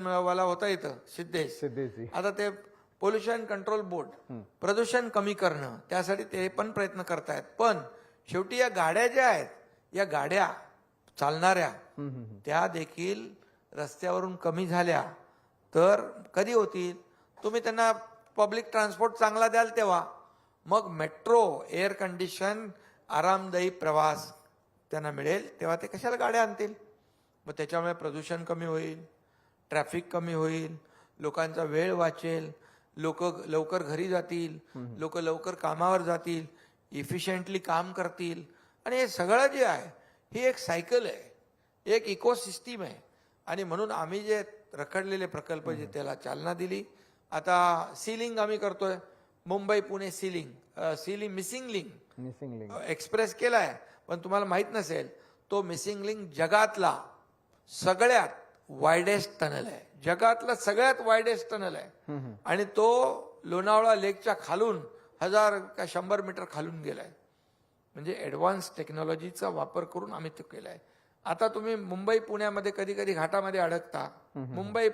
वाला होता इथं सिद्धेश. आता ते पोल्युशन कंट्रोल बोर्ड प्रदूषण कमी करणं त्यासाठी ते पण प्रयत्न करतायत. पण शेवटी या गाड्या ज्या आहेत या गाड्या चालणाऱ्या त्या देखील रस्त्यावरून कमी झाल्या तर कधी होतील. तुम्ही त्यांना पब्लिक ट्रान्सपोर्ट चांगला द्याल तेव्हा मग मेट्रो एअर कंडिशन आरामदायी प्रवास त्यांना मिळेल तेव्हा ते कशाला गाड्या आणतील. मग त्याच्यामुळे प्रदूषण कमी होईल, ट्रॅफिक कमी होईल, लोकांचा वेळ वाचेल, लोक लवकर घरी जातील, लोक लवकर कामावर जातील, इफिशियंटली काम करतील. आणि हे सगळं जे आहे ही एक सायकल आहे, एक इकोसिस्टीम आहे. आणि म्हणून आम्ही जे रखडलेले प्रकल्प जे त्याला चालना दिली. आता सीलिंग आम्ही करतोय, Mumbai Pune ceiling missing link express केलाय. पण तुम्हाला माहित नसेल तो मिसिंग लिंक जगातला सगळ्यात वायडेस्ट टनल आहे, जगातला सगळ्यात वायडेस्ट टनल आहे. आणि तो लोणावळा लेकच्या खालून 1000 का 100 मीटर खालून गेलाय. म्हणजे ऍडव्हान्स टेक्नॉलॉजीचा वापर करून आम्ही तो केलाय. आता तुम्ही मुंबई पुण्यामध्ये कधी कधी घाटामध्ये अडकता. मुंबई